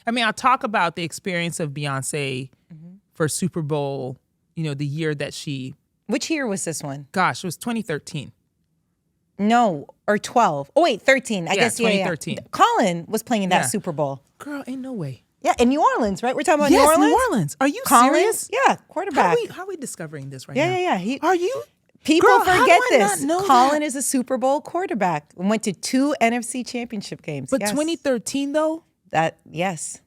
I mean, I'll talk about the experience of Beyonce for Super Bowl, the year that she... Which year was this one? Gosh, it was 2013. No, or 12. Oh, wait, 13. I guess, 2013. Yeah. Colin was playing in that Super Bowl. Girl, ain't no way. Yeah, in New Orleans, right? We're talking about New Yes, Orleans? New Orleans. Are you Colin? serious? Yeah, quarterback. How are we discovering this right now? Yeah. Are you? People Girl, how forget do I this. not know Colin that? is a Super Bowl quarterback. Went to 2 NFC championship games. But yes. 2013, though? Yes.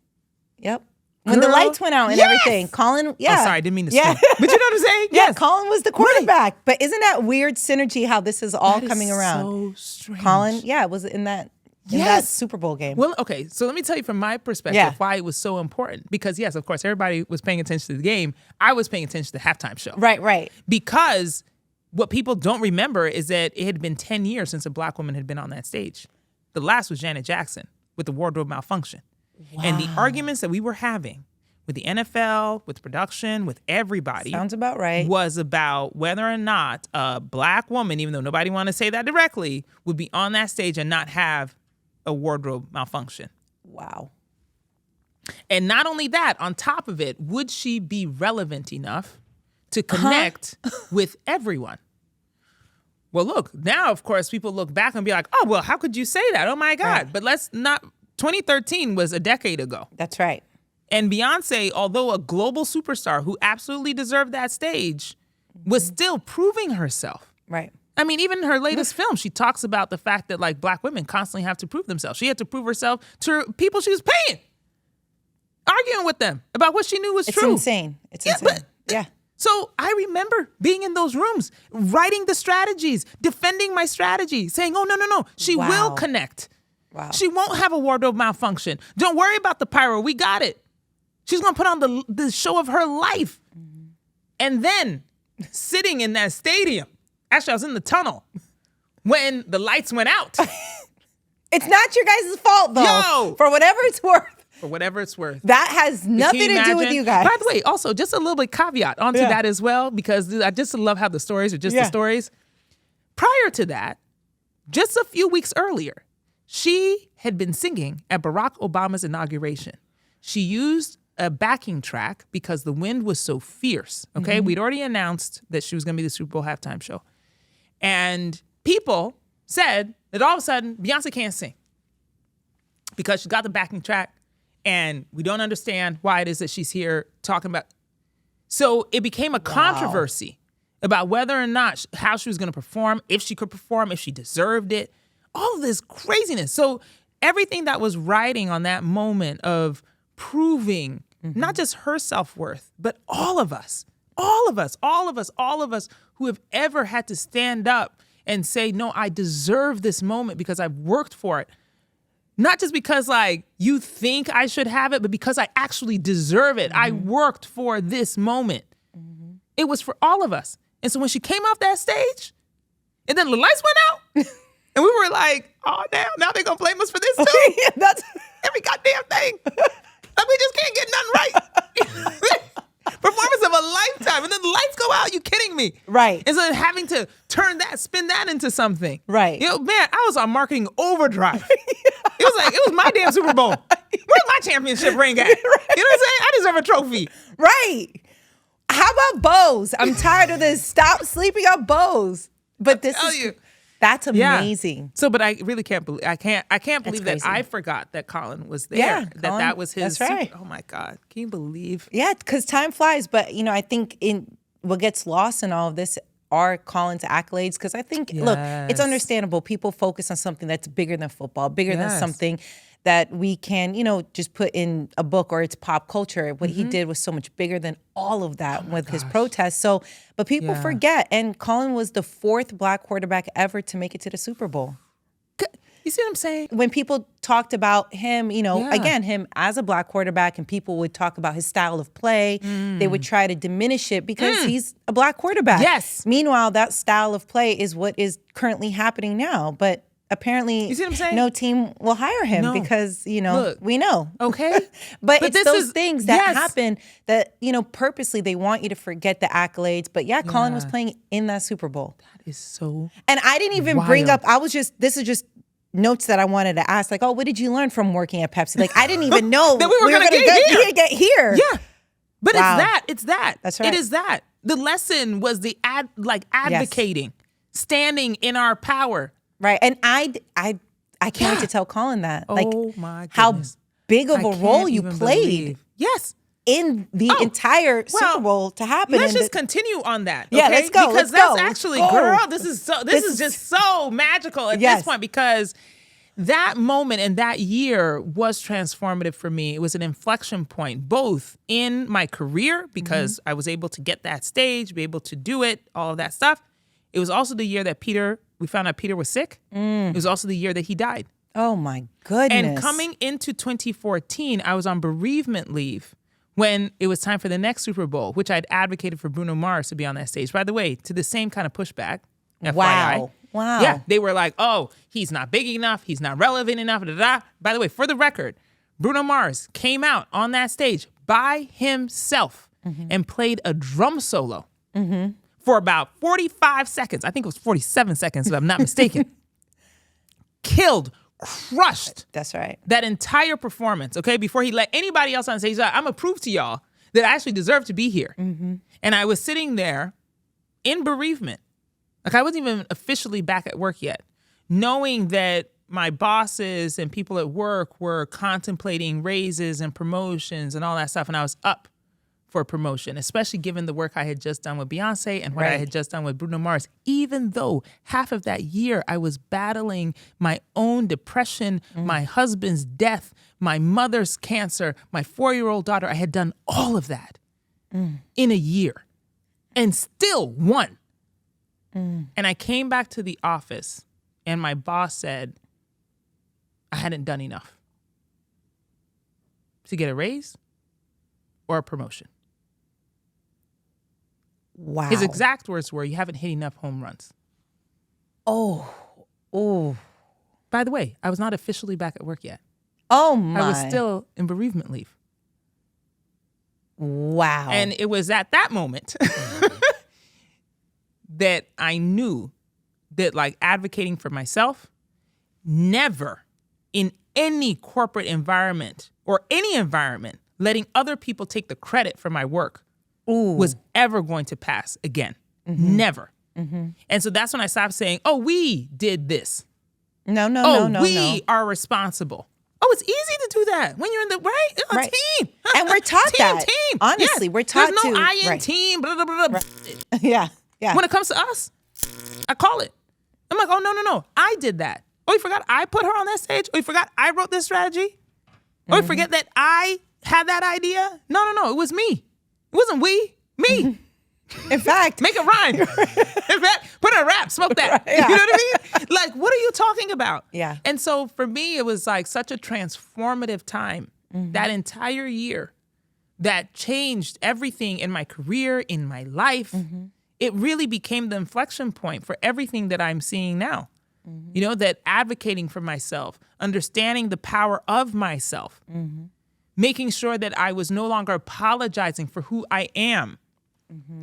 Yep. When the Girl, lights went out and yes! everything, Colin, Oh, sorry, I didn't mean to Yeah. speak. But you know what I'm saying? Yeah, Yes. Colin was the quarterback. Right. But isn't that weird synergy how this is all That coming is around? so strange. Colin, was in that Super Bowl game. Well, okay, so let me tell you from my perspective why it was so important. Because, yes, of course, everybody was paying attention to the game. I was paying attention to the halftime show. Right. Because what people don't remember is that it had been 10 years since a black woman had been on that stage. The last was Janet Jackson with the wardrobe malfunction. Wow. And the arguments that we were having with the NFL, with production, with everybody. Sounds about right. Was about whether or not a black woman, even though nobody wanted to say that directly, would be on that stage and not have a wardrobe malfunction. Wow. And not only that, on top of it, would she be relevant enough to connect with everyone? Well, look, now, of course, people look back and be like, oh, well, how could you say that? Oh, my God. Right. But 2013 was a decade ago. That's right. And Beyonce, although a global superstar who absolutely deserved that stage, was still proving herself. Right. I mean, even in her latest film, she talks about the fact that black women constantly have to prove themselves. She had to prove herself to people she was paying, arguing with them about what she knew was true. It's insane. It's insane. So I remember being in those rooms, writing the strategies, defending my strategy, saying, oh, no. She will connect. Wow. She won't have a wardrobe malfunction. Don't worry about the pyro. We got it. She's going to put on the show of her life. Mm-hmm. And then sitting in that stadium, actually I was in the tunnel when the lights went out. It's not your guys' fault though. Yo! For whatever it's worth. For whatever it's worth. That has nothing to do with you guys. By the way, also just a little bit caveat onto that as well, because I just love how the stories are just the stories. Prior to that, just a few weeks earlier, she had been singing at Barack Obama's inauguration. She used a backing track because the wind was so fierce. Okay, we'd already announced that she was going to be the Super Bowl halftime show. And people said that all of a sudden, Beyonce can't sing because she got the backing track and we don't understand why it is that she's here talking about. So it became a controversy about whether or not, how she was going to perform, if she could perform, if she deserved it, all of this craziness. So everything that was riding on that moment of proving not just her self-worth, but all of us who have ever had to stand up and say, no, I deserve this moment because I've worked for it. Not just because you think I should have it, but because I actually deserve it. I worked for this moment. It was for all of us. And so when she came off that stage and then the lights went out and we were like, oh, damn, now they're going to blame us for this too? That's every goddamn thing. We just can't get nothing right. Performance of a lifetime. And then the lights go out. You kidding me? Right. And so having to spin that into something. Right. Man, I was on marketing overdrive. It was my damn Super Bowl. Where's my championship ring at? Right. You know what I'm saying? I deserve a trophy. Right. How about bows? I'm tired of this. Stop sleeping on bows. But that's amazing. Yeah. So, but I really can't believe I can't believe that I forgot that Colin was there. Yeah, that was his. That's right. Oh my God, can you believe? Yeah, because time flies. But I think in what gets lost in all of this are Colin's accolades. Because I think, look, it's understandable. People focus on something that's bigger than football, bigger than something that we can, just put in a book or it's pop culture. What he did was so much bigger than all of that with his protests. So, but people forget. And Colin was the 4th black quarterback ever to make it to the Super Bowl. You see what I'm saying? When people talked about him, again, him as a black quarterback, and people would talk about his style of play, they would try to diminish it because he's a black quarterback. Yes. Meanwhile, that style of play is what is currently happening now. But apparently, you see what I'm saying? No team will hire him because, Look, we know. Okay. but it's those things that happen that, purposely they want you to forget the accolades. But Colin was playing in that Super Bowl. That is so And I didn't even wild. bring up, this is just notes that I wanted to ask, like, oh, what did you learn from working at Pepsi? Like, I didn't even know that we were going to get here. Yeah. But it's that. That's right. It is that. The lesson was the advocating, standing in our power. Right. And I can't wait to tell Colin that. Oh, like, my goodness. how big of a role you played. Yes. In the entire Super Bowl to happen. Let's just continue on that. Okay? Yeah, let's go. Because that's actually, girl, this is just so magical at this point, because that moment and that year was transformative for me. It was an inflection point, both in my career, because I was able to get that stage, be able to do it, all of that stuff. It was also the year that we found out Peter was sick. It was also the year that he died. Oh my goodness. And coming into 2014, I was on bereavement leave when it was time for the next Super Bowl, which I'd advocated for Bruno Mars to be on that stage. By the way, to the same kind of pushback. FYI. Wow. Yeah, they were like, oh, he's not big enough. He's not relevant enough. Da, da, da. By the way, for the record, Bruno Mars came out on that stage by himself and played a drum solo for about 45 seconds. I think it was 47 seconds, if I'm not mistaken. Killed, crushed. That's right. That entire performance, okay, before he let anybody else on stage. I'm going to prove to y'all that I actually deserve to be here. And I was sitting there in bereavement. Like, I wasn't even officially back at work yet, knowing that my bosses and people at work were contemplating raises and promotions and all that stuff. And I was up for a promotion, especially given the work I had just done with Beyoncé and what I had just done with Bruno Mars, even though half of that year I was battling my own depression, my husband's death, my mother's cancer, my 4-year-old daughter. I had done all of that in a year and still won. And I came back to the office and my boss said I hadn't done enough to get a raise or a promotion. Wow. His exact words were, you haven't hit enough home runs. Oh. By the way, I was not officially back at work yet. Oh my. I was still in bereavement leave. Wow. And it was at that moment that I knew that, like, advocating for myself, never in any corporate environment or any environment, letting other people take the credit for my work was ever going to pass again. Never. And so that's when I stopped saying, oh, we did this. No. We are responsible. Oh, it's easy to do that when you're in the team. And we're taught team. Honestly, we're taught There's no to. I in team. Blah, blah, blah, blah. Yeah. When it comes to us, I call it. I'm like, oh, no. I did that. Oh, you forgot I put her on that stage? Oh, you forgot I wrote this strategy? Oh, you forget that I had that idea? No. It was me. It wasn't we. Me. In fact. Make it rhyme. In fact, put a rap, smoke that. Yeah. You know what I mean? Like, what are you talking about? Yeah. And so for me, it was like such a transformative time, that entire year, that changed everything in my career, in my life. It really became the inflection point for everything that I'm seeing now. You know, that advocating for myself, understanding the power of myself, making sure that I was no longer apologizing for who I am,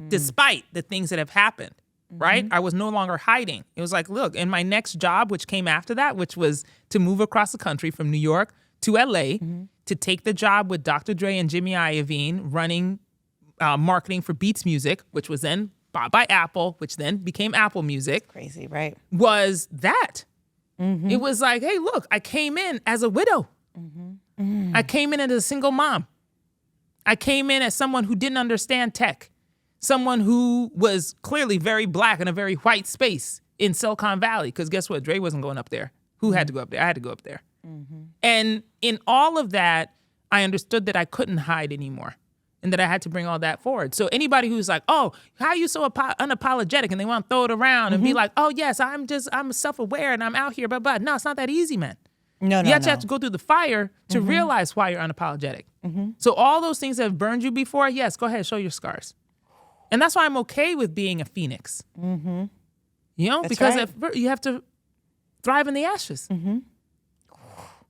despite the things that have happened, right? I was no longer hiding. It was like, look, in my next job, which came after that, which was to move across the country from New York to LA, to take the job with Dr. Dre and Jimmy Iovine running marketing for Beats Music, which was then bought by Apple, which then became Apple Music. Crazy, right? Was that. It was like, hey, look, I came in as a widow. I came in as a single mom. I came in as someone who didn't understand tech, someone who was clearly very black in a very white space in Silicon Valley, because guess what? Dre wasn't going up there. Who had to go up there? I had to go up there. And in all of that, I understood that I couldn't hide anymore and that I had to bring all that forward. So anybody who's like, oh, how are you so unapologetic? And they want to throw it around and be like, oh, yes, I'm self-aware and I'm out here, blah. No, it's not that easy, man. No. You have to go through the fire to realize why you're unapologetic. So all those things that have burned you before, yes, go ahead, show your scars. And that's why I'm okay with being a phoenix. You know, That's because right. you have to thrive in the ashes.